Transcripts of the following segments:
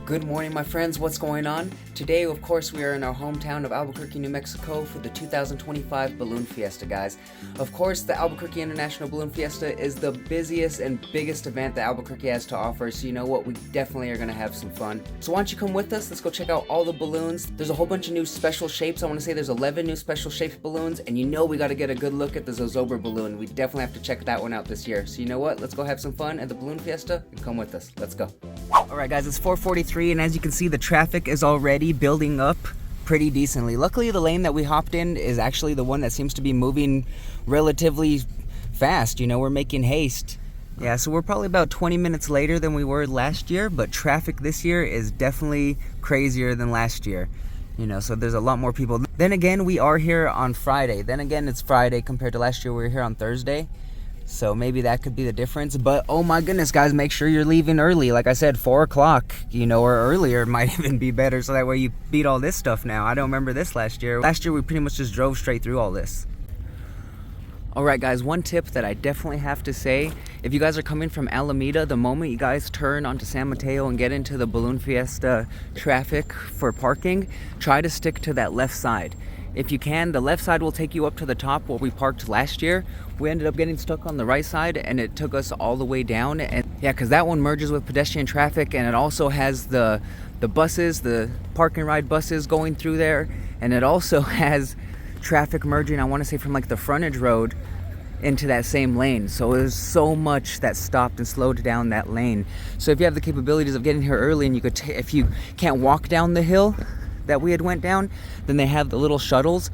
Good morning, my friends. What's going on? Today, of course, we are in our hometown of Albuquerque, New Mexico for the 2025 Balloon Fiesta, guys. Of course, the Albuquerque International Balloon Fiesta is the busiest and biggest event that Albuquerque has to offer, so you know what? We definitely are going to have some fun. So why don't you come with us? Let's go check out all the balloons. There's a whole bunch of new special shapes. I want to say there's 11 new special shaped balloons, and you know we got to get a good look at the Zozobra balloon. We definitely have to check that one out this year. So you know what? Let's go have some fun at the Balloon Fiesta and come with us. Let's go. Alright guys, it's 4:43 and as you can see the traffic is already building up pretty decently. Luckily the lane that we hopped in is actually the one that seems to be moving relatively fast. You know, we're making haste. Yeah, so we're probably about 20 minutes later than we were last year, but traffic this year is definitely crazier than last year. You know, so there's a lot more people. Then again, we are here on Friday. Then again, it's Friday compared to last year. We were here on Thursday. So maybe that could be the difference. But oh my goodness, guys, make sure you're leaving early. Like I said, 4 o'clock, you know, or earlier might even be better. So that way you beat all this stuff now. I don't remember this last year. Last year, we pretty much just drove straight through all this. All right, guys, one tip that I definitely have to say, if you guys are coming from Alameda, the moment you guys turn onto San Mateo and get into the Balloon Fiesta traffic for parking, try to stick to that left side. If you can, the left side will take you up to the top where we parked last year. We ended up getting stuck on the right side and it took us all the way down. And yeah, because that one merges with pedestrian traffic and it also has the buses, the park and ride buses going through there. And it also has traffic merging, I want to say from like the frontage road into that same lane. So there's so much that stopped and slowed down that lane. So if you have the capabilities of getting here early and you could, if you can't walk down the hill that we had went down, then they have the little shuttles.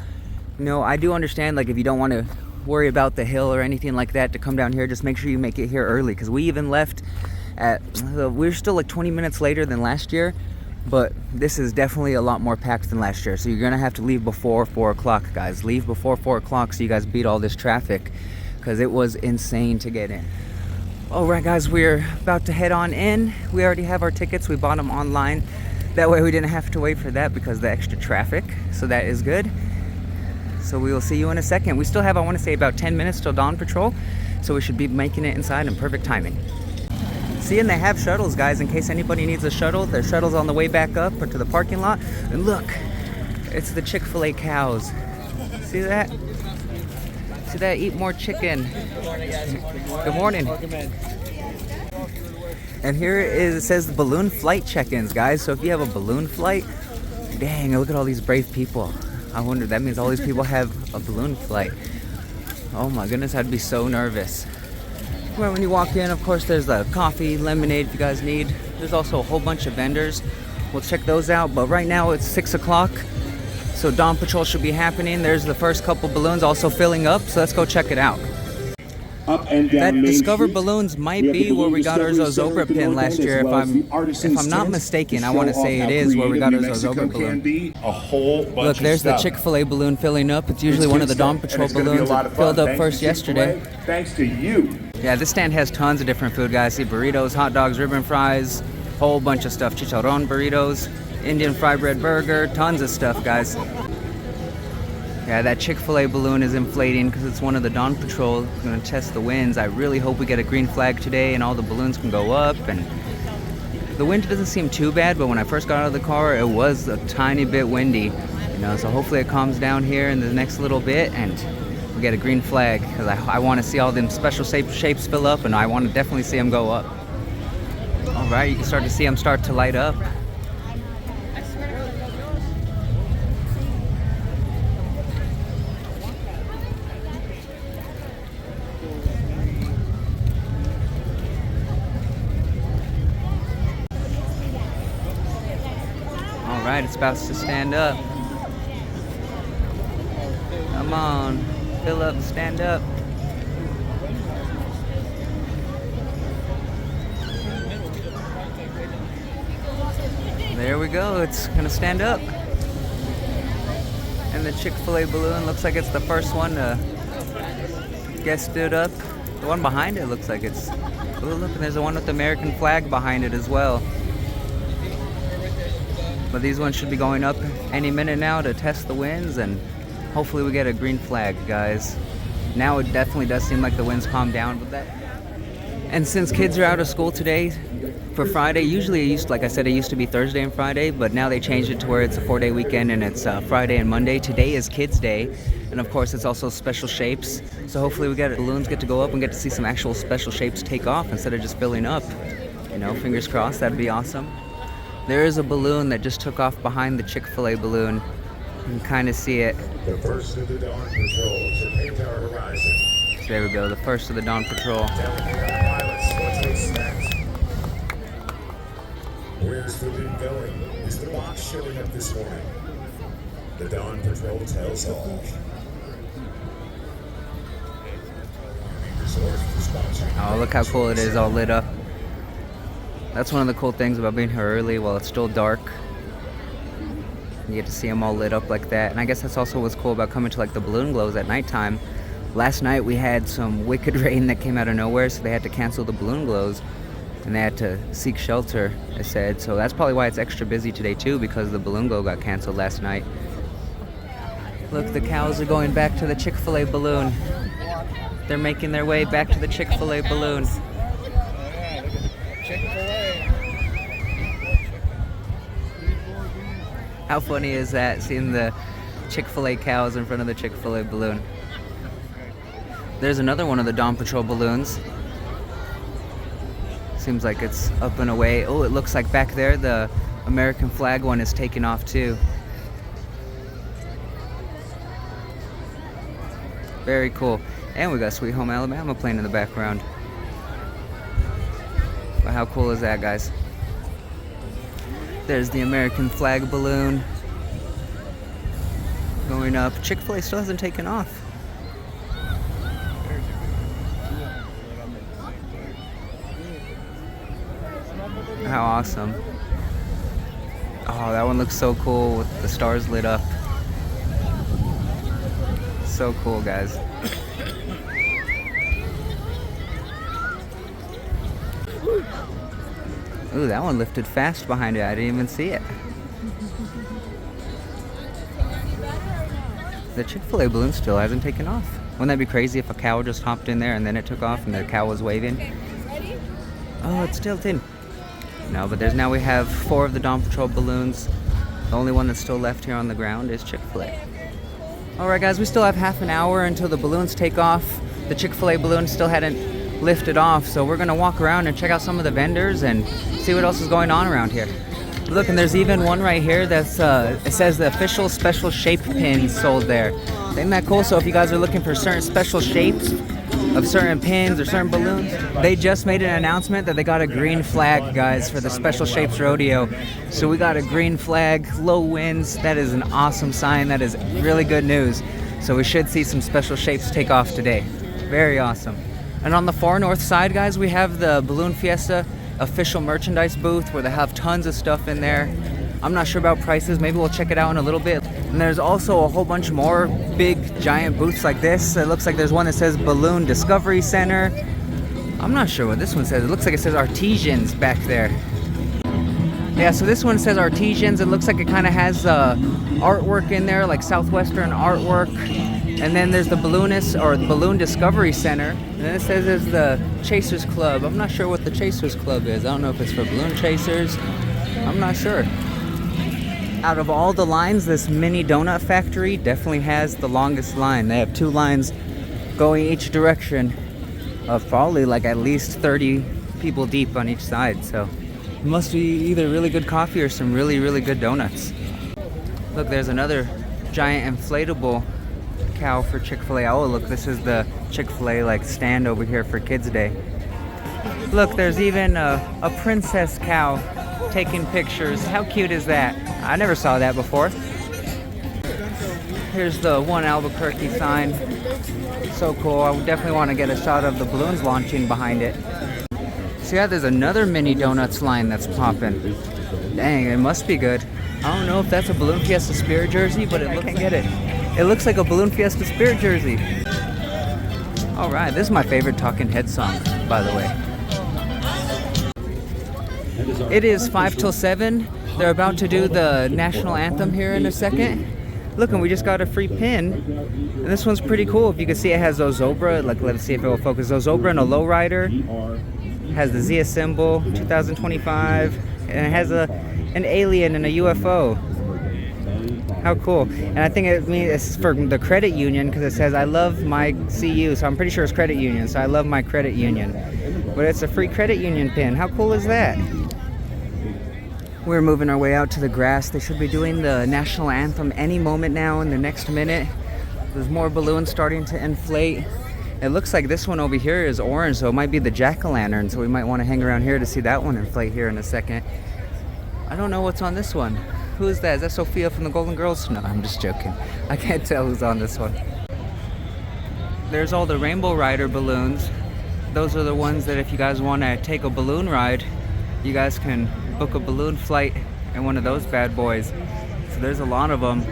You know, I do understand, like, if you don't want to worry about the hill or anything like that to come down here, just make sure you make it here early, because we even left at, we're still like 20 minutes later than last year, but this is definitely a lot more packed than last year. So you're gonna have to leave before 4 o'clock, guys. Leave before 4 o'clock so you guys beat all this traffic, because it was insane to get in. All right, guys, we're about to head on in. We already have our tickets. We bought them online. That way we didn't have to wait for that because of the extra traffic. So that is good. So we will see you in a second. We still have, I want to say, about 10 minutes till dawn patrol. So we should be making it inside in perfect timing. See, and they have shuttles, guys, in case anybody needs a shuttle. There's shuttles on the way back up or to the parking lot. And look, it's the Chick-fil-A cows. See that? See that? Eat more chicken. Good morning. And here it says the balloon flight check-ins, guys. So if you have a balloon flight, dang, look at all these brave people. I wonder, that means all these people have a balloon flight. Oh my goodness, I'd be so nervous. Well, when you walk in, of course, there's the coffee, lemonade if you guys need. There's also a whole bunch of vendors. We'll check those out. But right now it's 6 o'clock. So dawn patrol should be happening. There's the first couple balloons also filling up. So let's go check it out. Up and down that Discover balloons might be where we got our Zozobra pin last year. If I'm not mistaken, I want to say it is where we got our Zozobra balloon. Look, there's the Chick-fil-A balloon filling up. It's usually one of the Dawn Patrol balloons that filled up first yesterday. Thanks to you. Yeah, this stand has tons of different food, guys. See, burritos, hot dogs, ribbon fries, whole bunch of stuff. Chicharron burritos, Indian fry bread burger, tons of stuff, guys. Yeah, that Chick-fil-A balloon is inflating because it's one of the Dawn Patrol. We're going to test the winds. I really hope we get a green flag today and all the balloons can go up. And the wind doesn't seem too bad, but when I first got out of the car, it was a tiny bit windy. You know, so hopefully it calms down here in the next little bit and we get a green flag, because I want to see all them special shapes fill up, and I want to definitely see them go up. All right, you can start to see them start to light up. Alright, it's about to stand up. Come on, fill up, stand up. There we go, it's gonna stand up. And the Chick-fil-A balloon looks like it's the first one to get stood up. The one behind it looks like it's, oh look, and there's the one with the American flag behind it as well. But these ones should be going up any minute now to test the winds, and hopefully we get a green flag, guys. Now it definitely does seem like the winds calm down with that. And since kids are out of school today, for Friday. Usually like I said, it used to be Thursday and Friday, but now they changed it to where it's a 4-day weekend and it's Friday and Monday. Today is Kids Day, and of course it's also special shapes. So hopefully balloons get to go up and get to see some actual special shapes take off instead of just filling up. You know, fingers crossed, that'd be awesome. There is a balloon that just took off behind the Chick-fil-A balloon. You can kind of see it. The first of the Dawn Patrol to paint our horizon. So there we go, the first of the Dawn Patrol. Pilots, what's next? Where's the lead going? Is the box showing up this morning? The Dawn Patrol tells all. Oh, look how cool it is, all lit up. That's one of the cool things about being here early while it's still dark. You get to see them all lit up like that. And I guess that's also what's cool about coming to like the balloon glows at nighttime. Last night we had some wicked rain that came out of nowhere, so they had to cancel the balloon glows. And they had to seek shelter, it said. So that's probably why it's extra busy today too, because the balloon glow got canceled last night. Look, the cows are going back to the Chick-fil-A balloon. They're making their way back to the Chick-fil-A balloon. How funny is that, seeing the Chick-fil-A cows in front of the Chick-fil-A balloon? There's another one of the Dawn Patrol balloons. Seems like it's up and away. Oh, it looks like back there the American flag one is taking off too. Very cool. And we got Sweet Home Alabama playing in the background. But how cool is that, guys? There's the American flag balloon going up. Chick-fil-A still hasn't taken off. How awesome. Oh, that one looks so cool with the stars lit up. So cool, guys. Ooh, that one lifted fast behind it. I didn't even see it. The Chick-fil-A balloon still hasn't taken off. Wouldn't that be crazy if a cow just hopped in there and then it took off and the cow was waving? Oh, it's tilting. No, but now we have 4 of the Dawn Patrol balloons. The only one that's still left here on the ground is Chick-fil-A. Alright guys, we still have half an hour until the balloons take off. The Chick-fil-A balloon still hadn't lifted off, so we're gonna walk around and check out some of the vendors and see what else is going on around here. Look, and there's even one right here that's it says the official special shape pin sold there. Isn't that cool? So if you guys are looking for certain special shapes of certain pins or certain balloons, they just made an announcement that they got a green flag, guys, for the Special Shapes Rodeo. So we got a green flag, low winds. That is an awesome sign. That is really good news. So we should see some special shapes take off today. Very awesome. And on the far north side, guys, we have the Balloon Fiesta official merchandise booth where they have tons of stuff in there. I'm not sure about prices. Maybe we'll check it out in a little bit. And there's also a whole bunch more big giant booths like this. It looks like there's one that says Balloon Discovery Center. I'm not sure what this one says. It looks like it says Artisans back there. Yeah, so this one says Artisans. It looks like it kind of has artwork in there, like Southwestern artwork. And then there's the Balloonist or the Balloon Discovery Center. And then it says there's the Chasers Club. I'm not sure what the Chasers Club is. I don't know if it's for balloon chasers. I'm not sure. Out of all the lines, this mini donut factory definitely has the longest line. They have 2 lines going each direction of probably like at least 30 people deep on each side. So it must be either really good coffee or some really, really good donuts. Look, there's another giant inflatable cow for Chick-fil-A. Oh, look, this is the Chick-fil-A like stand over here for Kids Day. Look, there's even a princess cow taking pictures. How cute is that? I never saw that before. Here's the One Albuquerque sign. So cool. I would definitely want to get a shot of the balloons launching behind it. So yeah, there's another mini donuts line that's popping. Dang, it must be good. I don't know if that's a Balloon Fiesta Spirit jersey, but I can't get it. It looks like a Balloon Fiesta Spirit jersey. Alright, this is my favorite Talking Head song, by the way. It is 5 till 7. They're about to do the national anthem here in a second. Look, and we just got a free pin. And this one's pretty cool. If you can see, it has Zozobra. Like, let's see if it will focus. Zozobra and a lowrider. Has the Zia symbol, 2025, and it has an alien and a UFO. How cool. And I think it's for the credit union because it says, I love my CU, so I'm pretty sure it's credit union, so I love my credit union. But it's a free credit union pin. How cool is that? We're moving our way out to the grass. They should be doing the national anthem any moment now in the next minute. There's more balloons starting to inflate. It looks like this one over here is orange, so it might be the jack-o'-lantern, so we might want to hang around here to see that one inflate here in a second. I don't know what's on this one. Who is that? Is that Sophia from the Golden Girls? No, I'm just joking. I can't tell who's on this one. There's all the Rainbow Rider balloons. Those are the ones that if you guys want to take a balloon ride, you guys can book a balloon flight in one of those bad boys. So there's a lot of them.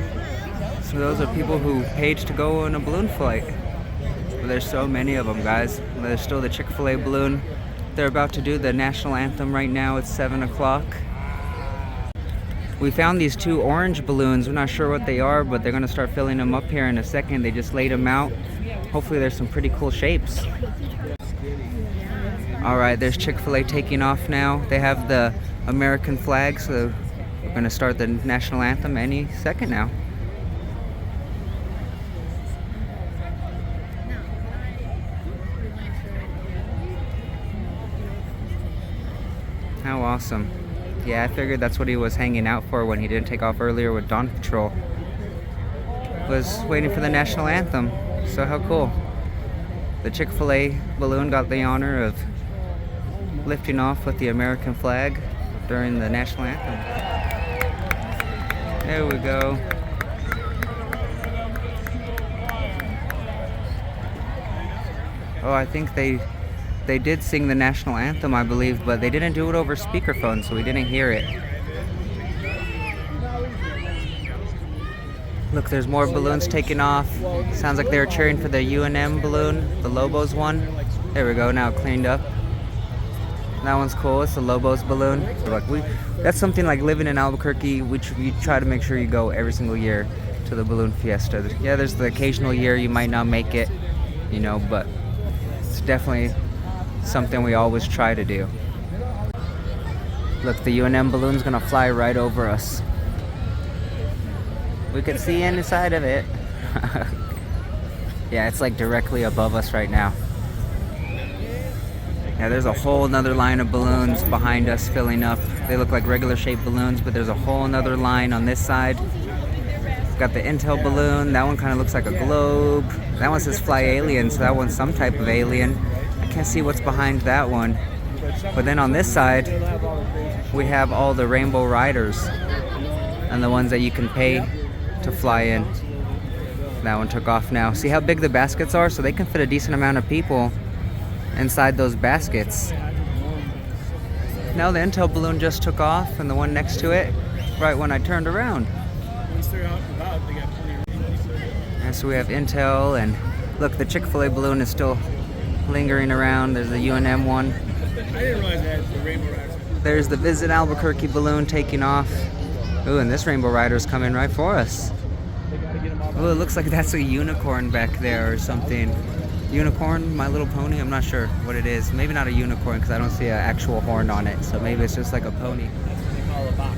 So those are people who paid to go on a balloon flight. But there's so many of them, guys. There's still the Chick-fil-A balloon. They're about to do the national anthem right now. It's 7 o'clock. We found these 2 orange balloons. We're not sure what they are, but they're going to start filling them up here in a second. They just laid them out. Hopefully there's some pretty cool shapes. Alright, there's Chick-fil-A taking off now. They have the American flag, so we're going to start the national anthem any second now. How awesome. Yeah, I figured that's what he was hanging out for when he didn't take off earlier with Dawn Patrol. Was waiting for the national anthem. So how cool. The Chick-fil-A balloon got the honor of lifting off with the American flag during the national anthem. There we go. Oh, I think they did sing the national anthem, I believe, but they didn't do it over speakerphone, so we didn't hear it. Look, there's more balloons taking off. Sounds like they were cheering for the UNM balloon, the Lobos one. There we go, now cleaned up. That one's cool, it's the Lobos balloon. Look, that's something like living in Albuquerque, you try to make sure you go every single year to the balloon fiesta. Yeah, there's the occasional year you might not make it, you know, but it's definitely something we always try to do. Look, the UNM balloon's gonna fly right over us. We can see inside of it. Yeah, it's like directly above us right now. Yeah, there's a whole nother line of balloons behind us filling up. They look like regular shaped balloons, but there's a whole nother line on this side. It's got the Intel balloon. That one kind of looks like a globe. That one says Fly Alien, so that one's some type of alien. I can't see what's behind that one. But then on this side, we have all the Rainbow Riders and the ones that you can pay to fly in. That one took off now. See how big the baskets are? So they can fit a decent amount of people inside those baskets. Now the Intel balloon just took off, and the one next to it, right when I turned around. And so we have Intel, and look, the Chick-fil-A balloon is still lingering around. There's the UNM one. I didn't realize that the Rainbow Riders. There's the Visit Albuquerque balloon taking off. Ooh, and this Rainbow Rider's coming right for us. Ooh, it looks like that's a unicorn back there or something. Unicorn, My Little Pony, I'm not sure what it is. Maybe not a unicorn because I don't see an actual horn on it, so maybe it's just like a pony. They call it a box.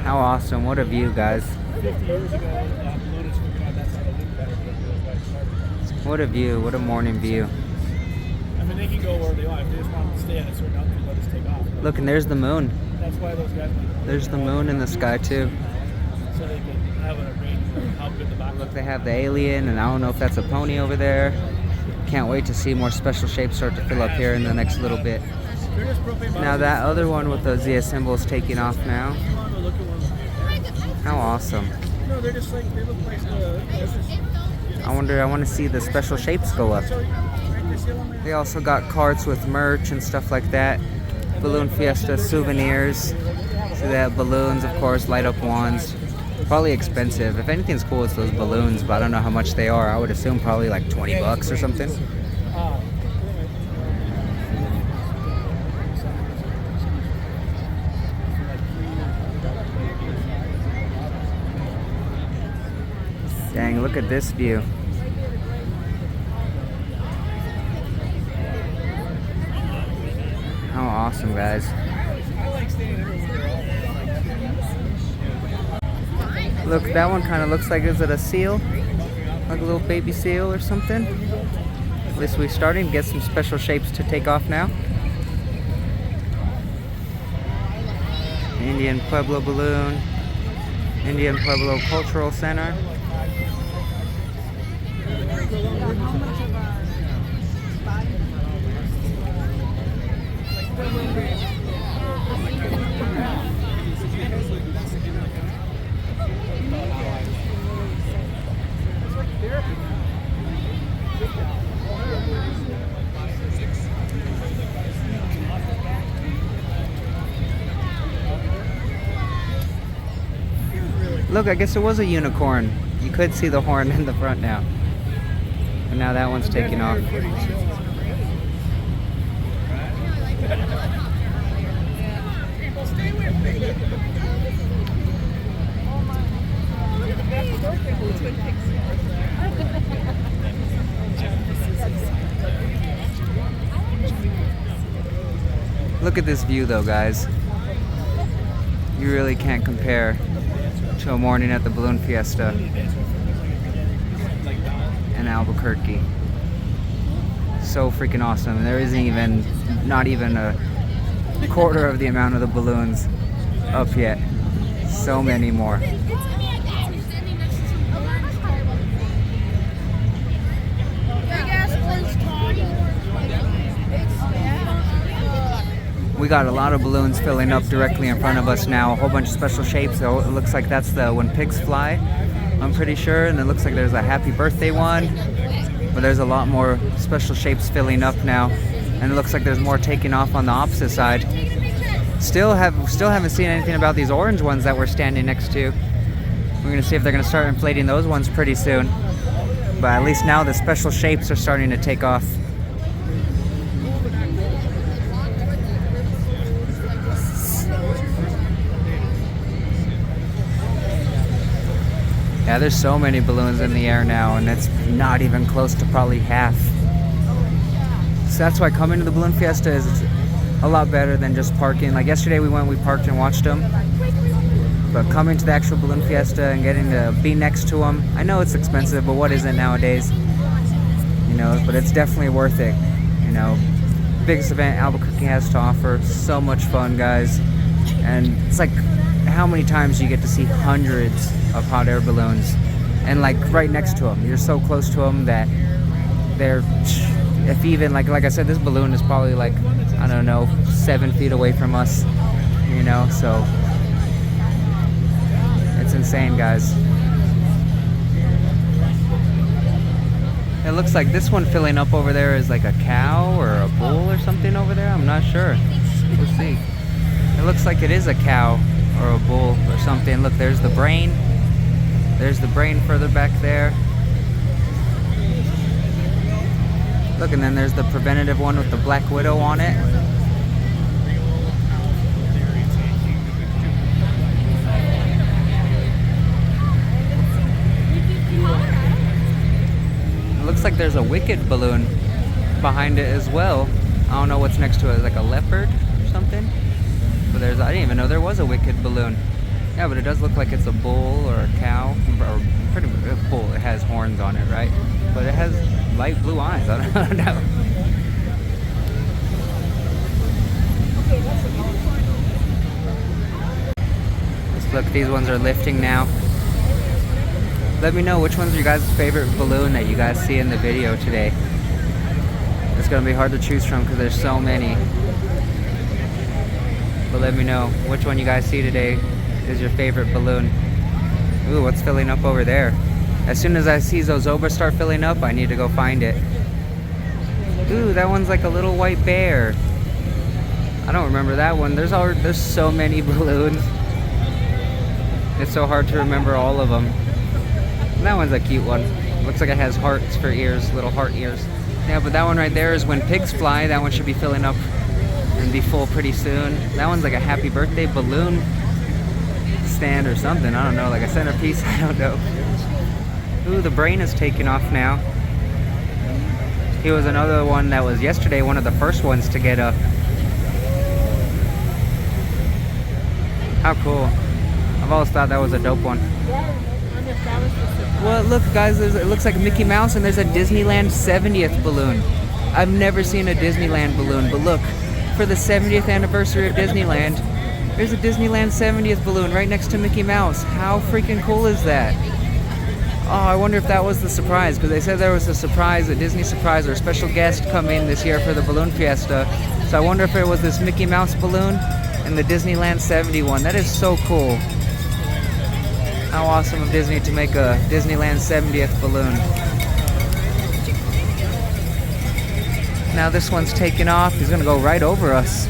How awesome, what a view, guys. 50 years ago, balloonists figured out that's how they look better than those guys started. What a view, what a morning view. I mean, they can go where they want. If they just want to stay at a certain altitude, they'll just take off. Look, and there's the moon. That's why those guys There's the moon in the sky too. so they can have a range of how good the box Look, they have the alien, and I don't know if that's a pony over there. Can't wait to see more special shapes start to fill up here in the next little bit. Now that other one with the Zia symbol is taking off now. How awesome. No, they're just like, they look like I want to see the special shapes go up. They also got carts with merch and stuff like that. Balloon Fiesta souvenirs. So they have balloons, of course, light up wands. Probably expensive. If anything's cool, it's those balloons, but I don't know how much they are. I would assume probably like 20 bucks or something. Dang, look at this view. awesome, guys. Look, that one kind of looks like, is it a seal? Like a little baby seal or something? At least we're starting to get some special shapes to take off now. Indian Pueblo balloon. Indian Pueblo Cultural Center. Look, I guess it was a unicorn. You could see the horn in the front now. And now that one's taking off. Look at this view though, guys. You really can't compare to a morning at the Balloon Fiesta in Albuquerque. So freaking awesome. There isn't even, not even a quarter of the amount of the balloons up yet. So many more. We got a lot of balloons filling up directly in front of us now. A whole bunch of special shapes. So it looks like that's the When Pigs Fly, I'm pretty sure. And it looks like there's a Happy Birthday one. But there's a lot more special shapes filling up now. And it looks like there's more taking off on the opposite side. Still haven't seen anything about these orange ones that we're standing next to. We're gonna see if they're gonna start inflating those ones pretty soon. But at least now the special shapes are starting to take off. Yeah, there's so many balloons in the air now, and it's not even close to probably half. So that's why coming to the Balloon Fiesta is a lot better than just parking. Like yesterday we parked and watched them. But coming to the actual Balloon Fiesta and getting to be next to them, I know it's expensive, but what isn't nowadays? You know, but it's definitely worth it. You know, biggest event Albuquerque has to offer. So much fun, guys. And it's like, how many times do you get to see hundreds of hot air balloons and like right next to them? You're so close to them that they're, if even like I said, this balloon is probably like, I don't know, 7 feet away from us, you know, so it's insane, guys. It looks like this one filling up over there is like a cow or a bull or something over there. I'm not sure. We'll see. It looks like it is a cow or a bull or something. Look, there's the brain. There's the brain further back there. Look, and then there's the preventative one with the Black Widow on it. It looks like there's a Wicked balloon behind it as well. I don't know what's next to it, like a leopard or something. But I didn't even know there was a Wicked balloon. Yeah, but it does look like it's a bull or a cow, or pretty much a bull. It has horns on it, right? But it has light blue eyes. I don't know. Let's look. These ones are lifting now. Let me know which one's your guys' favorite balloon that you guys see in the video today. It's gonna be hard to choose from because there's so many. But let me know which one you guys see today is your favorite balloon. Ooh, what's filling up over there? As soon as I see Zozobra start filling up, I need to go find it. Ooh, that one's like a little white bear. I don't remember that one. There's so many balloons. It's so hard to remember all of them. And that one's a cute one. Looks like it has hearts for ears, little heart ears. Yeah, but that one right there is When Pigs Fly. That one should be filling up and be full pretty soon. That one's like a Happy Birthday balloon stand or something. I don't know, like a centerpiece. I don't know. Ooh, the brain is taking off now. He was another one that was yesterday one of the first ones to get up. How cool. I've always thought that was a dope one. Well, look, guys, it looks like Mickey Mouse, and there's a Disneyland 70th balloon. I've never seen a Disneyland balloon, but look, for the 70th anniversary of Disneyland, there's a Disneyland 70th balloon right next to Mickey Mouse. How freaking cool is that? Oh, I wonder if that was the surprise, because they said there was a surprise, a Disney surprise, or a special guest coming this year for the Balloon Fiesta. So I wonder if it was this Mickey Mouse balloon and the Disneyland 70 one. That is so cool. How awesome of Disney to make a Disneyland 70th balloon. Now this one's taking off. He's gonna go right over us.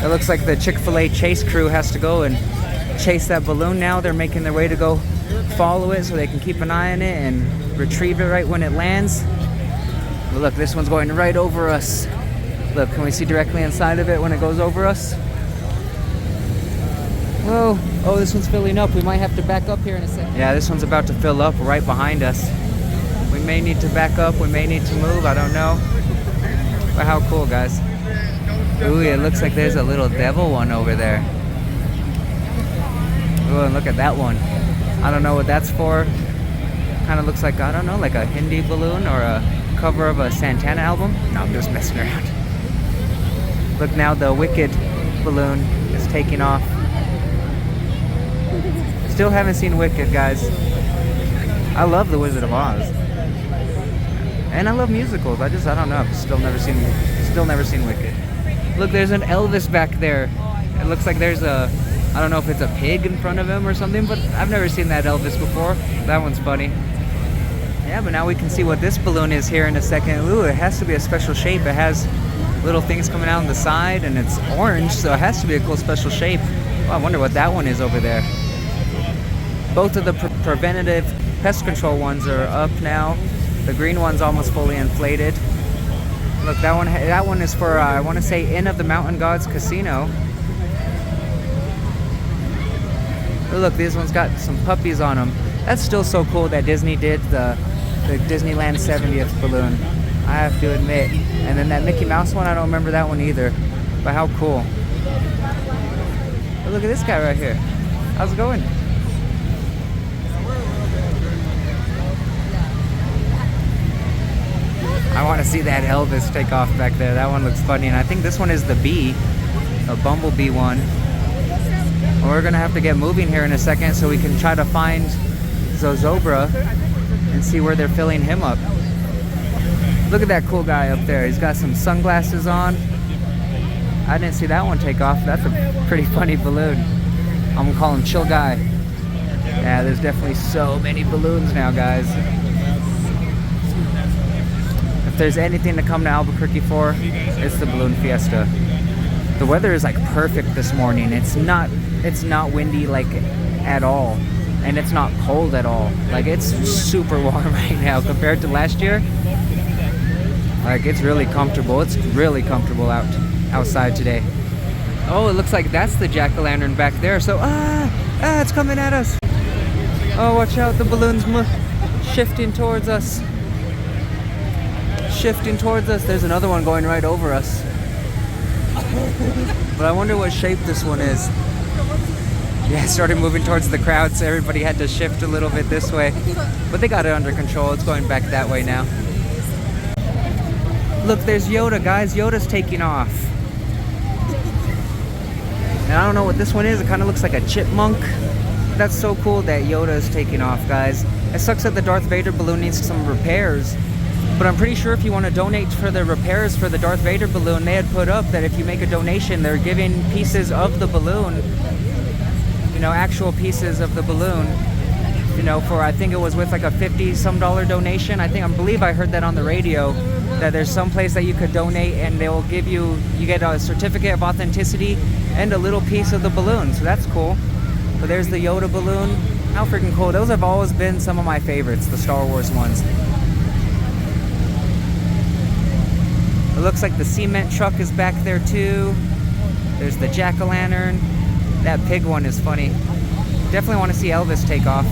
It looks like the Chick-fil-A chase crew has to go and chase that balloon now. They're making their way to go follow it so they can keep an eye on it and retrieve it right when it lands. But look, this one's going right over us. Look, can we see directly inside of it when it goes over us? Whoa. Oh, this one's filling up. We might have to back up here in a second. Yeah, this one's about to fill up right behind us. We may need to back up. We may need to move. I don't know. But how cool, guys. Ooh, it looks like there's a little devil one over there. Ooh, and look at that one. I don't know what that's for. Kind of looks like, I don't know, like a Hindi balloon or a cover of a Santana album. No, I'm just messing around. Look, now the Wicked balloon is taking off. Still haven't seen Wicked, guys. I love The Wizard of Oz. And I love musicals. I don't know. I've still never seen Wicked. Look, there's an Elvis back there. It looks like there's a, I don't know if it's a pig in front of him or something, but I've never seen that Elvis before. That one's funny. Yeah, but now we can see what this balloon is here in a second. Ooh, it has to be a special shape. It has little things coming out on the side, and it's orange, so it has to be a cool special shape. Oh, I wonder what that one is over there. Both of the preventative pest control ones are up now. The green one's almost fully inflated. Look, that one is for, I want to say, Inn of the Mountain Gods Casino. Oh, look, this one's got some puppies on them. That's still so cool that Disney did the Disneyland 70th balloon, I have to admit. And then that Mickey Mouse one, I don't remember that one either. But how cool. Oh, look at this guy right here. How's it going? I want to see that Elvis take off back there. That one looks funny. And I think this one is the bee, a bumblebee one. We're going to have to get moving here in a second so we can try to find Zozobra and see where they're filling him up. Look at that cool guy up there. He's got some sunglasses on. I didn't see that one take off. That's a pretty funny balloon. I'm going to call him Chill Guy. Yeah, there's definitely so many balloons now, guys. If there's anything to come to Albuquerque for, it's the Balloon Fiesta. The weather is like perfect this morning. It's not windy like at all, and it's not cold at all. Like, it's super warm right now compared to last year. Like, it's really comfortable. It's really comfortable outside today. Oh, it looks like that's the jack-o'-lantern back there. So it's coming at us. Oh, watch out, the balloon's shifting towards us. Shifting towards us. There's another one going right over us. But I wonder what shape this one is. Yeah, it started moving towards the crowd, so everybody had to shift a little bit this way. But they got it under control. It's going back that way now. Look, there's Yoda, guys. Yoda's taking off. And I don't know what this one is. It kind of looks like a chipmunk. That's so cool that Yoda is taking off, guys. It sucks that the Darth Vader balloon needs some repairs. But I'm pretty sure if you want to donate for the repairs for the Darth Vader balloon, they had put up that if you make a donation, they're giving pieces of the balloon, you know, actual pieces of the balloon, you know, for, I think it was with like a $50-some donation. I believe I heard that on the radio, that there's some place that you could donate and they'll give you get a certificate of authenticity and a little piece of the balloon. So that's cool. But there's the Yoda balloon. How freaking cool. Those have always been some of my favorites, the Star Wars ones. It looks like the cement truck is back there too. There's the jack-o'-lantern. That pig one is funny. Definitely want to see Elvis take off.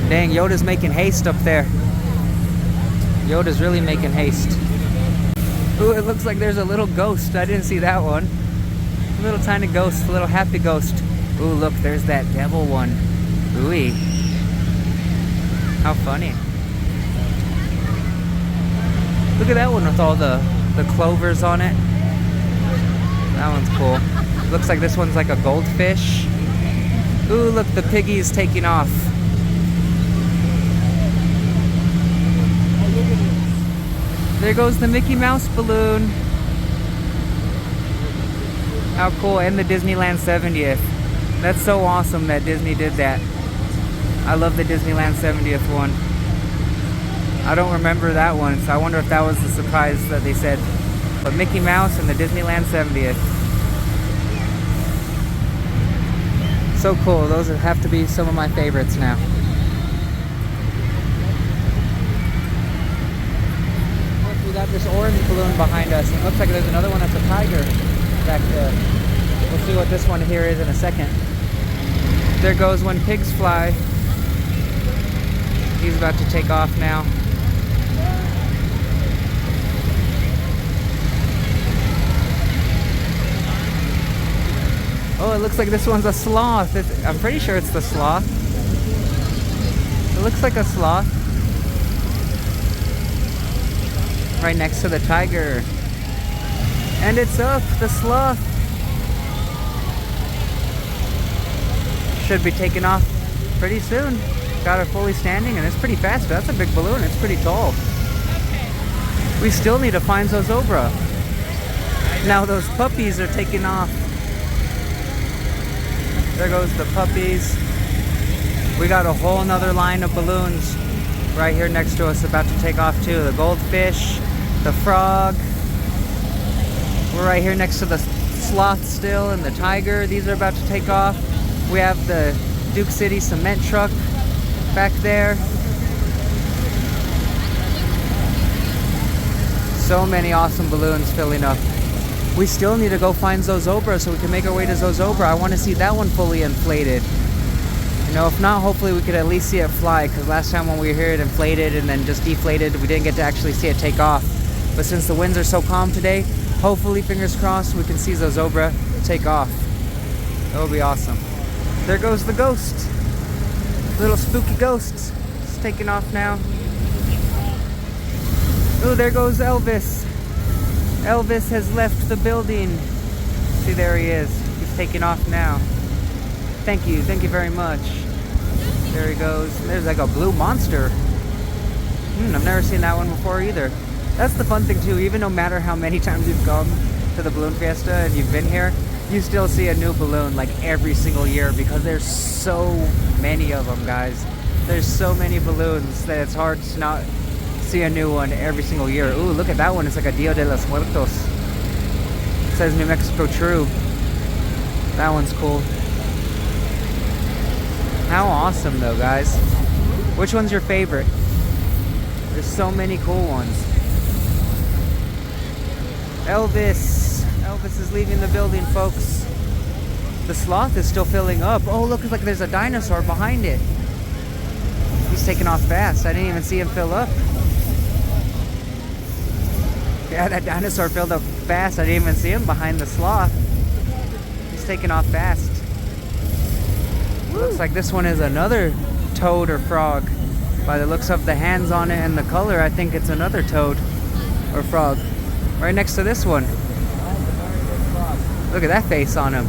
Dang, Yoda's making haste up there. Yoda's really making haste. Ooh, it looks like there's a little ghost. I didn't see that one. A little tiny ghost, a little happy ghost. Ooh, look, there's that devil one. Ooh-wee. How funny. Look at that one with all the clovers on it. That one's cool. Looks like this one's like a goldfish. Ooh, look, the piggy's taking off. There goes the Mickey Mouse balloon. How cool, and the Disneyland 70th. That's so awesome that Disney did that. I love the Disneyland 70th one. I don't remember that one, so I wonder if that was the surprise that they said. But Mickey Mouse and the Disneyland 70th. So cool, those have to be some of my favorites now. We got this orange balloon behind us. It looks like there's another one that's a tiger back there. We'll see what this one here is in a second. There goes When Pigs Fly. He's about to take off now. Oh, it looks like this one's a sloth. I'm pretty sure it's the sloth. It looks like a sloth. Right next to the tiger. And it's up, the sloth. Should be taking off pretty soon. Got it fully standing and it's pretty fast. That's a big balloon, it's pretty tall. We still need to find Zozobra. Now those puppies are taking off. There goes the puppies. We got a whole nother line of balloons right here next to us about to take off too. The goldfish, the frog. We're right here next to the sloth still and the tiger. These are about to take off. We have the Duke City cement truck back there. So many awesome balloons filling up. We still need to go find Zozobra so we can make our way to Zozobra. I want to see that one fully inflated. You know, if not, hopefully we could at least see it fly, because last time when we were here it inflated and then just deflated. We didn't get to actually see it take off. But since the winds are so calm today, hopefully, fingers crossed, we can see Zozobra take off. That would be awesome. There goes the ghost. Little spooky ghost. It's taking off now. Oh, there goes Elvis. Elvis has left the building. See, there he is. He's taking off now. Thank you very much. There he goes. There's like a blue monster. I've never seen that one before either. That's the fun thing too, even no matter how many times you've come to the Balloon Fiesta and you've been here, you still see a new balloon like every single year because there's so many of them, guys. There's so many balloons that it's hard to not see a new one every single year. Ooh, look at that one. It's like a Dia de los Muertos. It says New Mexico True. That one's cool. How awesome though, guys. Which one's your favorite? There's so many cool ones. Elvis. Elvis is leaving the building, folks. The sloth is still filling up. Oh, look, it's like there's a dinosaur behind it. He's taking off fast. I didn't even see him fill up. Yeah, that dinosaur filled up fast. I didn't even see him behind the sloth. He's taking off fast. Looks like this one is another toad or frog. By the looks of the hands on it and the color, I think it's another toad or frog. Right next to this one. Look at that face on him.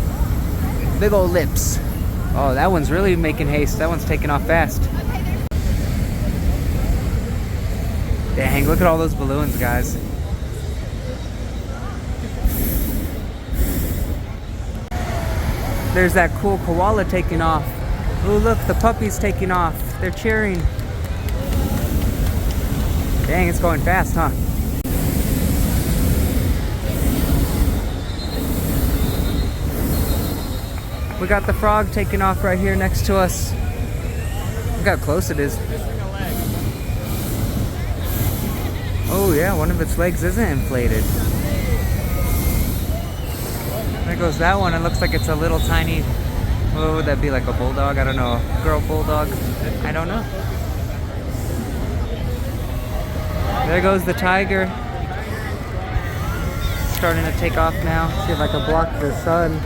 Big old lips. Oh, that one's really making haste. That one's taking off fast. Dang, look at all those balloons, guys. There's that cool koala taking off. Oh, look, the puppy's taking off. They're cheering. Dang, it's going fast, huh? We got the frog taking off right here next to us. Look how close it is. Oh yeah, one of its legs isn't inflated. There goes that one. It looks like it's a little tiny, what would that be, like a bulldog? I don't know, a girl bulldog? I don't know. There goes the tiger. Starting to take off now. See if I can block the sun,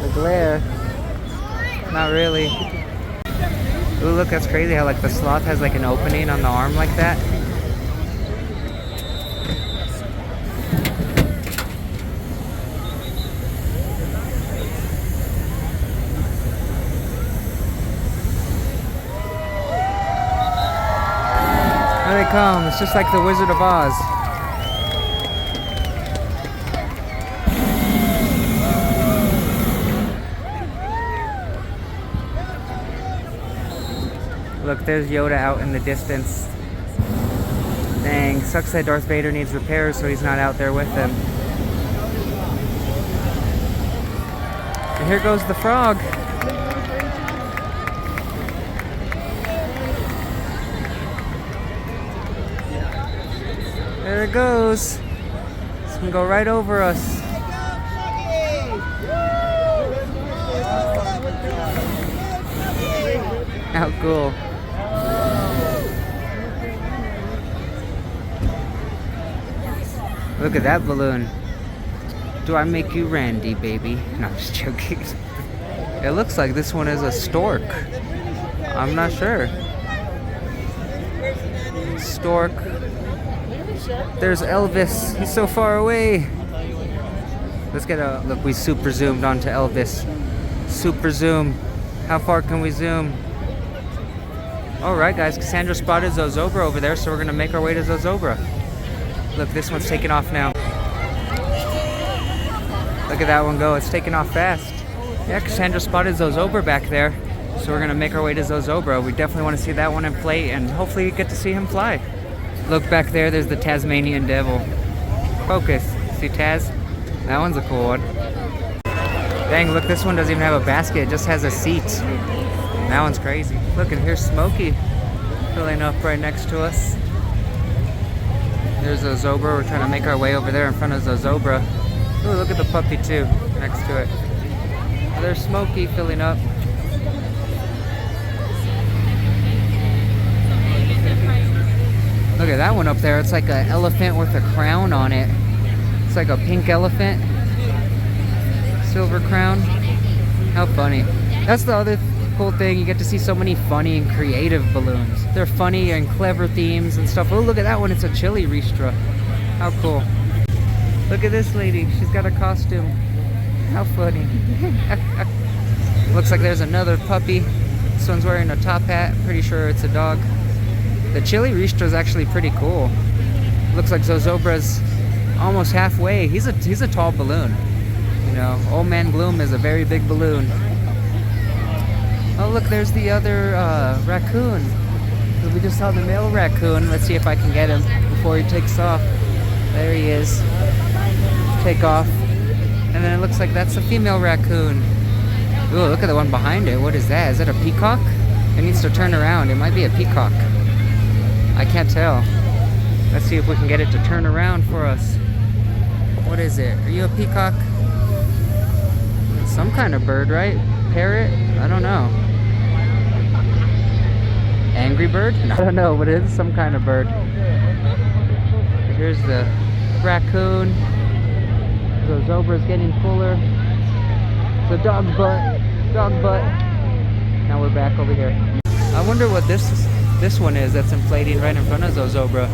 the glare. Not really. Ooh, look, that's crazy how like the sloth has like an opening on the arm like that. There they come. It's just like the Wizard of Oz. Look, there's Yoda out in the distance. Dang, sucks that Darth Vader needs repairs, so he's not out there with them. And here goes the frog. There it goes. It's gonna go right over us. How cool. Look at that balloon. Do I make you Randy, baby? No, I'm just joking. It looks like this one is a stork. I'm not sure. Stork. There's Elvis. He's so far away. Let's get a look. We super zoomed onto Elvis. Super zoom. How far can we zoom? Alright guys, Cassandra spotted Zozobra over there, so we're gonna make our way to Zozobra. Look, this one's taking off now. Look at that one go, it's taking off fast. Yeah, Cassandra spotted Zozobra back there, so we're gonna make our way to Zozobra. We definitely want to see that one in play and hopefully get to see him fly. Look back there, there's the Tasmanian Devil. Focus, see Taz? That one's a cool one. Dang, look, this one doesn't even have a basket, it just has a seat. That one's crazy. Look, and here's Smokey filling up right next to us. There's Zozobra. We're trying to make our way over there in front of Zozobra. Ooh, look at the puppy too, next to it. Oh, there's Smokey filling up. Look at that one up there. It's like an elephant with a crown on it. It's like a pink elephant. Silver crown. How funny. That's the other cool thing. You get to see so many funny and creative balloons. They're funny and clever themes and stuff. Oh, look at that one. It's a chili ristra. How cool. Look at this lady. She's got a costume. How funny. Looks like there's another puppy. This one's wearing a top hat. Pretty sure it's a dog. The chili ristra is actually pretty cool. Looks like Zozobra's almost halfway. He's a tall balloon. You know, Old Man Gloom is a very big balloon. Oh look, there's the other raccoon. We just saw the male raccoon. Let's see if I can get him before he takes off. There he is. Take off. And then it looks like that's a female raccoon. Ooh, look at the one behind it. What is that? Is that a peacock? It needs to turn around. It might be a peacock. I can't tell. Let's see if we can get it to turn around for us. What is it? Are you a peacock? It's some kind of bird, right? Parrot? I don't know. Angry bird? No, I don't know, but it is some kind of bird. Here's the raccoon. The Zozobra's getting fuller. The dog butt. Dog butt. Now we're back over here. I wonder what this one is that's inflating right in front of Zozobra.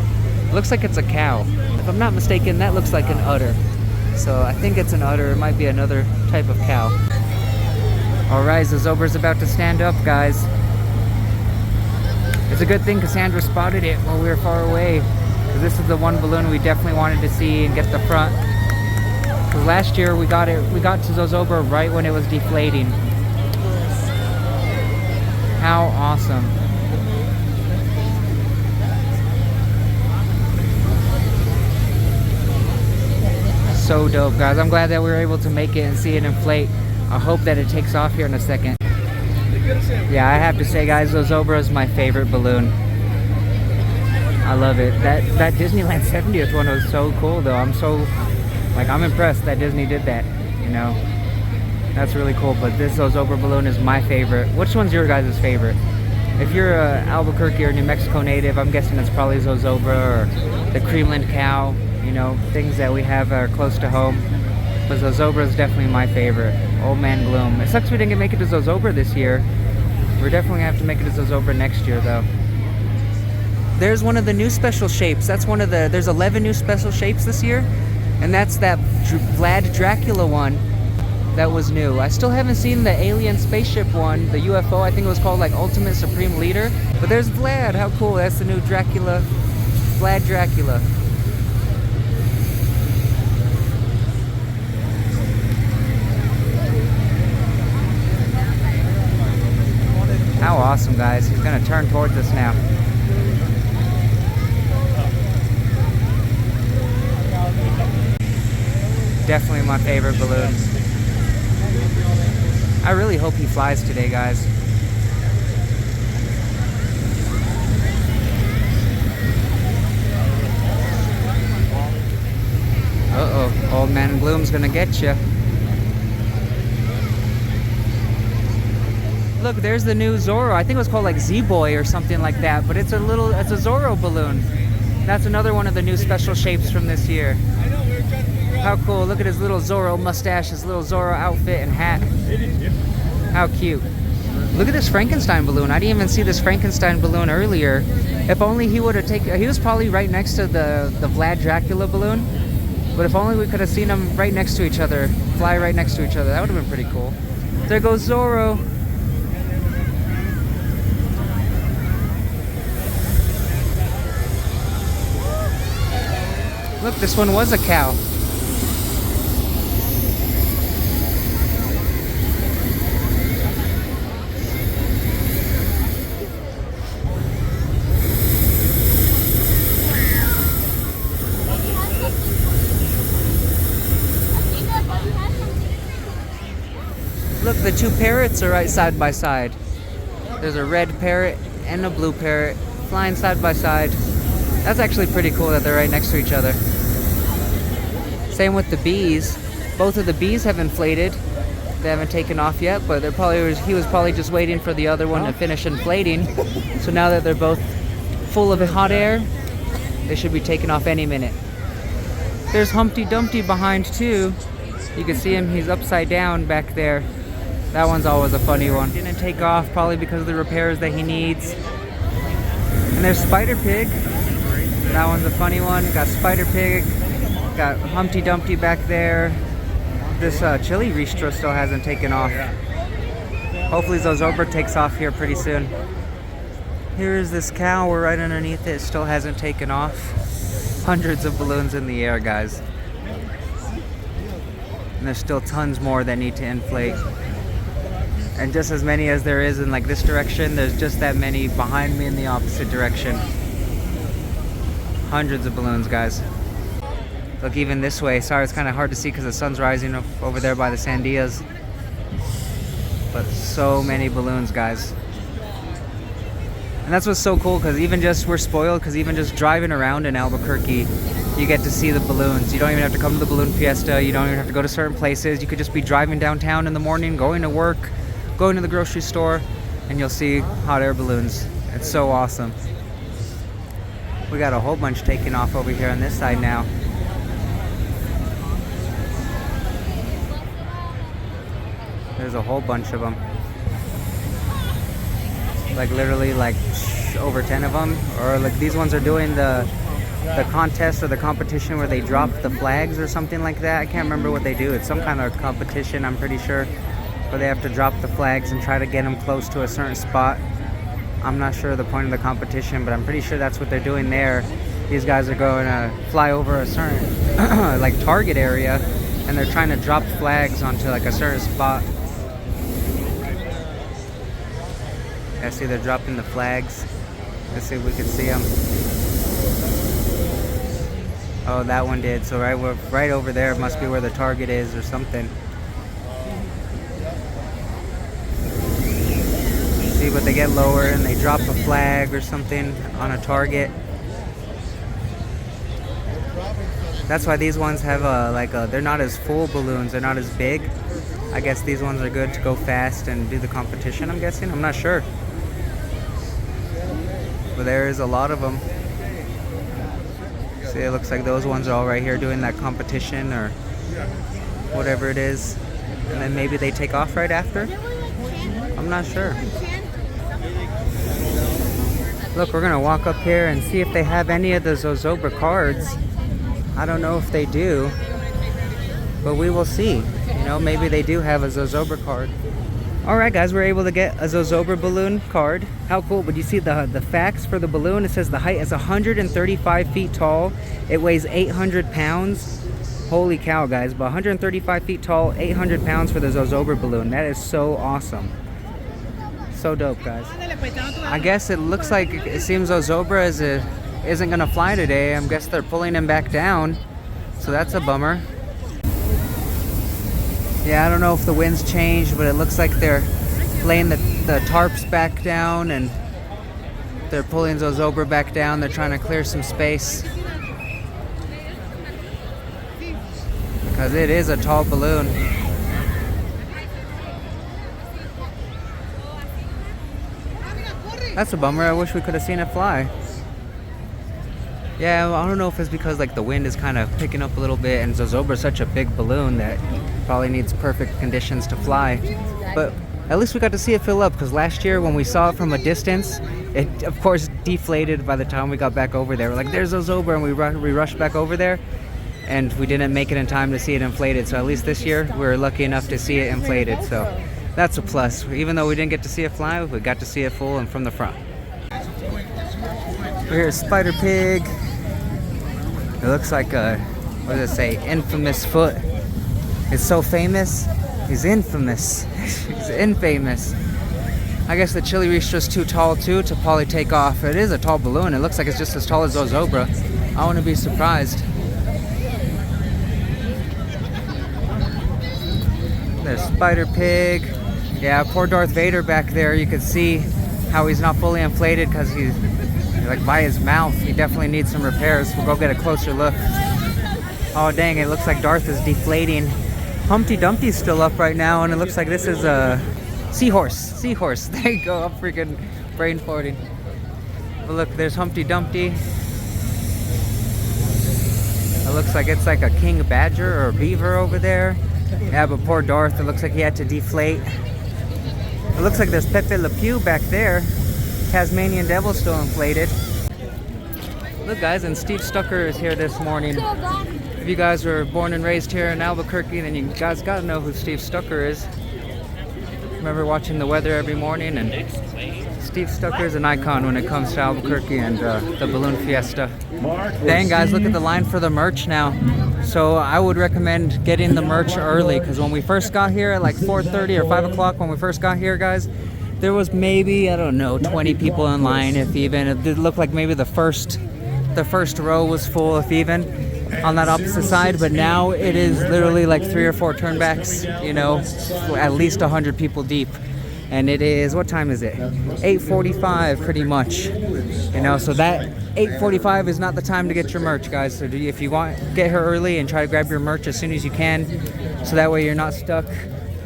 It looks like it's a cow. If I'm not mistaken, that looks like an udder. So I think it's an udder. It might be another type of cow. Alright, Zozobra's about to stand up, guys. It's a good thing Cassandra spotted it while we were far away. Because this is the one balloon we definitely wanted to see and get the front. Because last year we got to Zozobra right when it was deflating. How awesome. So dope, guys. I'm glad that we were able to make it and see it inflate. I hope that it takes off here in a second. Yeah, I have to say, guys, Zozobra is my favorite balloon. I love it. That Disneyland 70th one was so cool, though. I'm impressed that Disney did that, you know. That's really cool, but this Zozobra balloon is my favorite. Which one's your guys' favorite? If you're a Albuquerque or New Mexico native, I'm guessing it's probably Zozobra or the Creamland cow, you know, things that we have are close to home. But Zozobra is definitely my favorite. Old Man Gloom. It sucks we didn't make it to Zozobra this year. We're definitely gonna have to make it to Zozobra next year though. There's one of the new special shapes. That's one of the, there's 11 new special shapes this year. And that's that Vlad Dracula one that was new. I still haven't seen the alien spaceship one, the UFO. I think it was called like Ultimate Supreme Leader. But there's Vlad. How cool. That's the new Dracula. Vlad Dracula. How awesome, guys. He's gonna turn towards us now. Definitely my favorite balloon. I really hope he flies today, guys. Uh-oh, Old Man Gloom's gonna get you. Look, there's the new Zorro. I think it was called like Z-Boy or something like that, but it's a Zorro balloon. That's another one of the new special shapes from this year. How cool. Look at his little Zorro mustache, his little Zorro outfit and hat. How cute. Look at this Frankenstein balloon. I didn't even see this Frankenstein balloon earlier. If only he would have taken... He was probably right next to the Vlad Dracula balloon. But if only we could have seen them right next to each other. Fly right next to each other. That would have been pretty cool. There goes Zorro. Look, this one was a cow. Look, the two parrots are right side by side. There's a red parrot and a blue parrot flying side by side. That's actually pretty cool that they're right next to each other. Same with the bees. Both of the bees have inflated. They haven't taken off yet, but he was probably just waiting for the other one to finish inflating. So now that they're both full of hot air, they should be taking off any minute. There's Humpty Dumpty behind too. You can see him, he's upside down back there. That one's always a funny one. Didn't take off probably because of the repairs that he needs. And there's Spider Pig. That one's a funny one. Got Spider Pig. Got Humpty Dumpty back there. This chili Ristra still hasn't taken off. Hopefully Zozobra takes off here pretty soon. Here's this cow. We're right underneath it. It still hasn't taken off. Hundreds of balloons in the air, guys. And there's still tons more that need to inflate. And just as many as there is in like this direction, there's just that many behind me in the opposite direction. Hundreds of balloons, guys. Look, even this way. Sorry, it's kind of hard to see because the sun's rising over there by the Sandias. But so many balloons, guys. And that's what's so cool, because we're spoiled, because even just driving around in Albuquerque, you get to see the balloons. You don't even have to come to the Balloon Fiesta. You don't even have to go to certain places. You could just be driving downtown in the morning, going to work, going to the grocery store, and you'll see hot air balloons. It's so awesome. We got a whole bunch taking off over here on this side now. There's a whole bunch of them. Like literally like over 10 of them. Or like these ones are doing the contest or the competition where they drop the flags or something like that. I can't remember what they do. It's some kind of competition, I'm pretty sure, where they have to drop the flags and try to get them close to a certain spot. I'm not sure the point of the competition, but I'm pretty sure that's what they're doing there. These guys are going to fly over a certain like target area, and they're trying to drop flags onto like a certain spot. I see they're dropping the flags. Let's see if we can see them. Oh, that one did. So right over there must be where the target is or something. See, but they get lower and they drop a flag or something on a target. That's why these ones have they're not as full balloons. They're not as big. I guess these ones are good to go fast and do the competition, I'm guessing. I'm not sure. But there is a lot of them. See, it looks like those ones are all right here doing that competition or whatever it is. And then maybe they take off right after? I'm not sure. Look, we're gonna walk up here and see if they have any of the Zozobra cards. I don't know if they do, but we will see. You know, maybe they do have a Zozobra card. Alright guys, we're able to get a Zozobra balloon card. How cool, but you see the facts for the balloon? It says the height is 135 feet tall. It weighs 800 pounds. Holy cow guys, but 135 feet tall, 800 pounds for the Zozobra balloon. That is so awesome. So dope guys. I guess it looks like it seems Zozobra isn't gonna fly today. I guess they're pulling him back down. So that's a bummer. Yeah, I don't know if the wind's changed, but it looks like they're laying the tarps back down and they're pulling Zozobra back down. They're trying to clear some space. Because it is a tall balloon. That's a bummer. I wish we could have seen it fly. Yeah, I don't know if it's because like the wind is kind of picking up a little bit and Zozobra is such a big balloon that probably needs perfect conditions to fly. But at least we got to see it fill up, because last year when we saw it from a distance, it of course deflated by the time we got back over there. We're like, there's Zozobra, and we rushed back over there and we didn't make it in time to see it inflated. So at least this year we were lucky enough to see it inflated. So that's a plus. Even though we didn't get to see it fly, we got to see it full and from the front. Here's Spider Pig. It looks like a, what does it say, infamous foot. It's so famous, he's infamous. He's infamous. I guess the chili Ristro's too tall too to probably take off. It is a tall balloon. It looks like it's just as tall as Zozobra. I wouldn't be surprised. There's Spider Pig. Yeah, poor Darth Vader back there. You can see how he's not fully inflated because he's like by his mouth. He definitely needs some repairs. We'll go get a closer look. Oh dang, it looks like Darth is deflating. Humpty Dumpty's still up right now, and it looks like this is a seahorse. Seahorse. There you go. I'm freaking brain farting. But look, there's Humpty Dumpty. It looks like it's like a king badger or a beaver over there. Yeah, but poor Darth, it looks like he had to deflate. It looks like there's Pepe Le Pew back there. Tasmanian Devil still inflated. Look guys, and Steve Stucker is here this morning. If you guys were born and raised here in Albuquerque, then you guys gotta know who Steve Stucker is. Remember watching the weather every morning, and Steve Stucker is an icon when it comes to Albuquerque and the Balloon Fiesta. Dang guys, look at the line for the merch now. So I would recommend getting the merch early, because when we first got here at like 4:30 or 5 o'clock when we first got here guys, there was maybe, I don't know, 20 people in line, if even. It did look like maybe the first row was full, if even, on that opposite side. But now it is literally like 3 or 4 turnbacks, you know, at least 100 people deep. And it is, what time is it? 8:45 pretty much, you know. So that 8:45 is not the time to get your merch guys. So if you want, get here early and try to grab your merch as soon as you can, so that way you're not stuck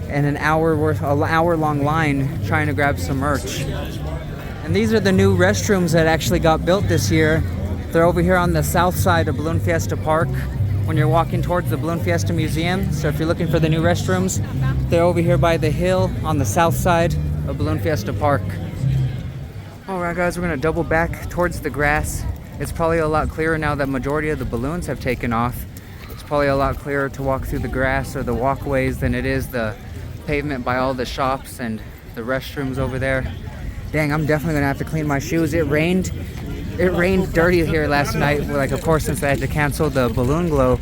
in an hour-long line trying to grab some merch. And these are the new restrooms that actually got built this year. They're over here on the south side of Balloon Fiesta Park when you're walking towards the Balloon Fiesta Museum. So if you're looking for the new restrooms, they're over here by the hill on the south side of Balloon Fiesta Park. Alright guys, we're gonna double back towards the grass. It's probably a lot clearer now that majority of the balloons have taken off. It's probably a lot clearer to walk through the grass or the walkways than it is the pavement by all the shops and the restrooms over there. Dang, I'm definitely gonna have to clean my shoes. It rained dirty here last night, like of course since I had to cancel the balloon glow,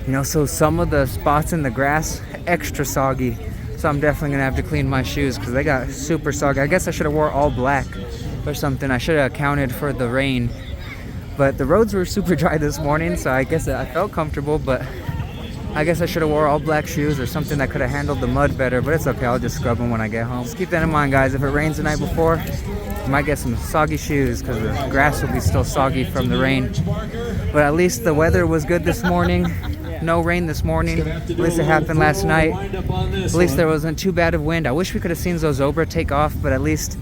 you know, so some of the spots in the grass extra soggy. So I'm definitely gonna have to clean my shoes because they got super soggy. I guess I should have wore all black or something. I should have accounted for the rain. But the roads were super dry this morning, so I guess I felt comfortable, but I guess I should have wore all black shoes or something that could have handled the mud better, but it's okay, I'll just scrub them when I get home. Just keep that in mind guys, if it rains the night before, you might get some soggy shoes because the grass will be still soggy from the rain. But at least the weather was good this morning. No rain this morning. At least it happened last night. At least there wasn't too bad of wind. I wish we could have seen Zozobra take off, but at least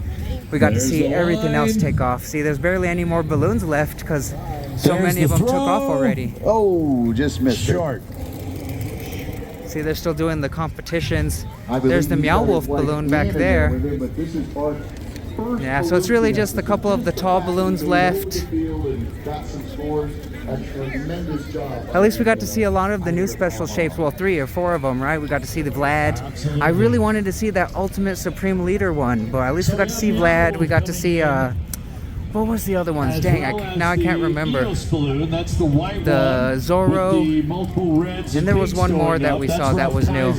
we got to see everything else take off. See, there's barely any more balloons left because so many of them took off already. Oh, just missed Short. See, they're still doing the competitions. There's the Meow Wolf balloon back there. Yeah, so it's really just a couple of the tall balloons left. At least we got to see a lot of the new special shapes. Well, 3 or 4 of them, right? We got to see the Vlad. I really wanted to see that Ultimate Supreme Leader one, but at least we got to see Vlad. We got to see, what was the other ones? Dang, now I can't remember. The Zorro. And there was one more that we saw that was new.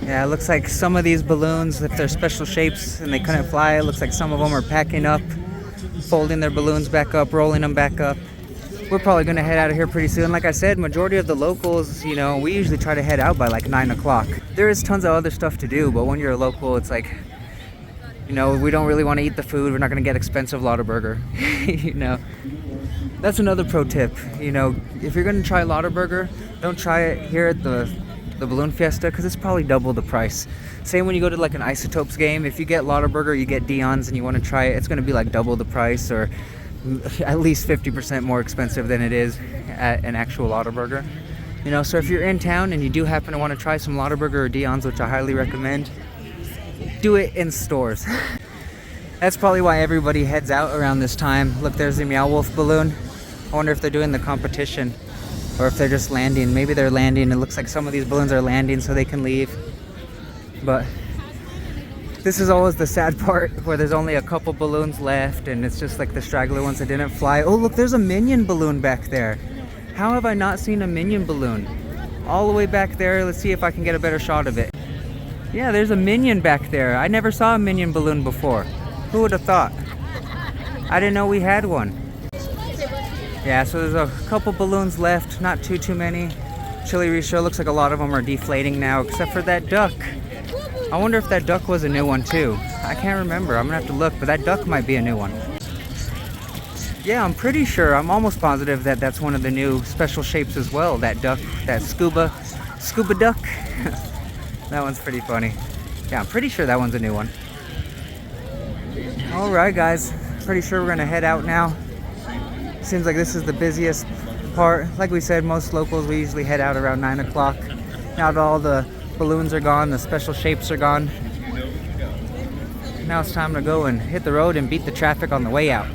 Yeah, it looks like some of these balloons, if they're special shapes and they couldn't fly, it looks like some of them are packing up, folding their balloons back up, rolling them back up. We're probably going to head out of here pretty soon. Like I said, majority of the locals, you know, we usually try to head out by like 9 o'clock. There is tons of other stuff to do, but when you're a local, it's like, you know, we don't really want to eat the food. We're not going to get expensive Lottaburger. You know, that's another pro tip. You know, if you're going to try Lottaburger, don't try it here at the Balloon Fiesta because it's probably double the price. Same when you go to like an Isotopes game. If you get Lottaburger, you get Dion's and you want to try it, it's going to be like double the price or at least 50% more expensive than it is at an actual Lottaburger. You know, so if you're in town and you do happen to want to try some Lottaburger or Dion's, which I highly recommend, do it in stores. That's probably why everybody heads out around this time. Look, there's the Meow Wolf balloon. I wonder if they're doing the competition or if they're just landing. Maybe they're landing. It looks like some of these balloons are landing so they can leave. But this is always the sad part where there's only a couple balloons left and it's just like the straggler ones that didn't fly. Oh, look, there's a Minion balloon back there. How have I not seen a Minion balloon? All the way back there. Let's see if I can get a better shot of it. Yeah, there's a Minion back there. I never saw a Minion balloon before. Who would have thought? I didn't know we had one. Yeah, so there's a couple balloons left, not too many. Chili Risho, looks like a lot of them are deflating now, except for that duck. I wonder if that duck was a new one too. I can't remember, I'm gonna have to look, but that duck might be a new one. Yeah, I'm pretty sure, I'm almost positive that that's one of the new special shapes as well. That duck, that scuba duck. That one's pretty funny. Yeah, I'm pretty sure that one's a new one. Alright guys, pretty sure we're gonna head out now. Seems like this is the busiest part. Like we said, most locals, we usually head out around 9 o'clock. Now that all the balloons are gone, the special shapes are gone. Now it's time to go and hit the road and beat the traffic on the way out.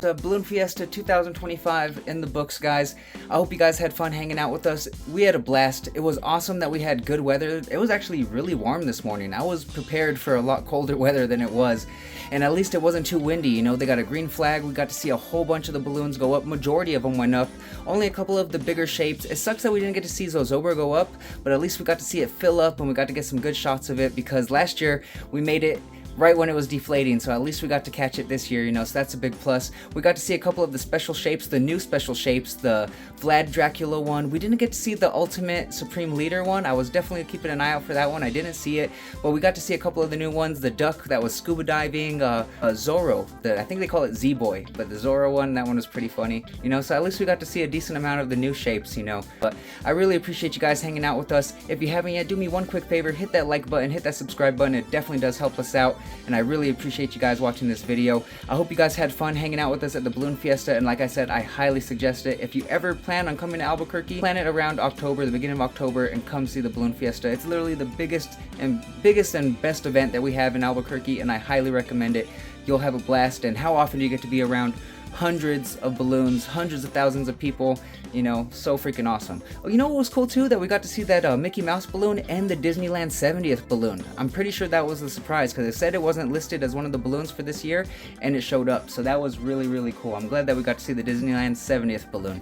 The Balloon Fiesta 2025 in the books, guys. I hope you guys had fun hanging out with us. We had a blast. It was awesome that we had good weather. It was actually really warm this morning. I was prepared for a lot colder weather than it was. And at least it wasn't too windy, you know. They got a green flag. We got to see a whole bunch of the balloons go up. Majority of them went up. Only a couple of the bigger shapes. It sucks that we didn't get to see Zozobra go up, but at least we got to see it fill up and we got to get some good shots of it because last year we made it right when it was deflating, so at least we got to catch it this year, you know, so that's a big plus. We got to see a couple of the special shapes, the new special shapes, the Vlad Dracula one. We didn't get to see the Ultimate Supreme Leader one. I was definitely keeping an eye out for that one. I didn't see it, but we got to see a couple of the new ones. The duck that was scuba diving, Zorro, I think they call it Z-Boy, but the Zorro one, that one was pretty funny, you know, so at least we got to see a decent amount of the new shapes, you know. But I really appreciate you guys hanging out with us. If you haven't yet, do me one quick favor, hit that like button, hit that subscribe button. It definitely does help us out, and I really appreciate you guys watching this video. I hope you guys had fun hanging out with us at the Balloon Fiesta, and like I said, I highly suggest it. If you ever plan on coming to Albuquerque, plan it around October, the beginning of October, and come see the Balloon Fiesta. It's literally the biggest and best event that we have in Albuquerque, and I highly recommend it. You'll have a blast, and how often do you get to be around hundreds of balloons, hundreds of thousands of people, you know, so freaking awesome. Oh, you know what was cool too? That we got to see that Mickey Mouse balloon and the Disneyland 70th balloon. I'm pretty sure that was a surprise because it said it wasn't listed as one of the balloons for this year, and it showed up, so that was really cool. I'm glad that we got to see the Disneyland 70th balloon.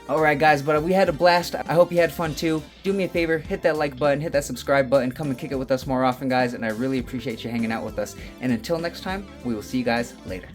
Alright guys, but we had a blast. I hope you had fun too. Do me a favor, hit that like button, hit that subscribe button, come and kick it with us more often guys, and I really appreciate you hanging out with us. And until next time, we will see you guys later.